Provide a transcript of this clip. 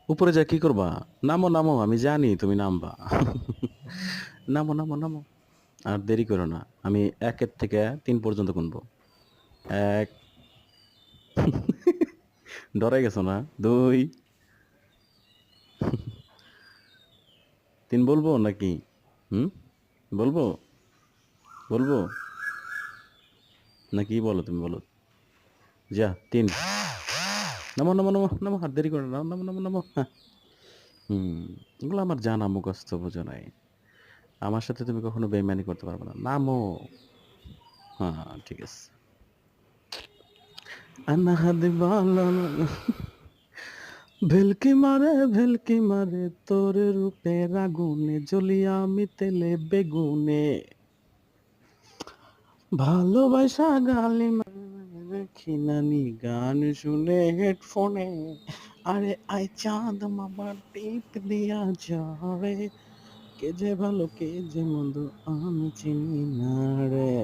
উপরে যা কি করবা? নামো, নামো। আমি জানি তুমি নামবা। নামো, নামো, নামো। আর দেরি করো না। আমি ১ এর থেকে ৩ পর্যন্ত গুনবো। ১ ডরাই গেছো না? ২ ৩ বলবো নাকি? হুম? বলবো? বলবো? না কি বলো তুমি বলো? যা ৩ নামো, নামো, নামো, নামো। আর দেরি করো না। নামো, নামো, নামো। হ্যাঁ। হুম। এগুলো আমার জানা মুখস্থ বুঝো নাই। আমার সাথে তুমি কখনো বেইমানি করতে পারবে না। নামো। হ্যাঁ, ঠিক আছে। আনাহাদ বালা ভেলকি মারে তোর রূপের আগুনে জ্বলি আমি তেলে বেগুনে ভালোবাসা গালি মারে খিনানি গান শুনে হেডফোনে আরে আই চাঁদ মামা টিপ দিয়া যাবে কে যে ভালো কে যে মন্দ আমি চিনি না রে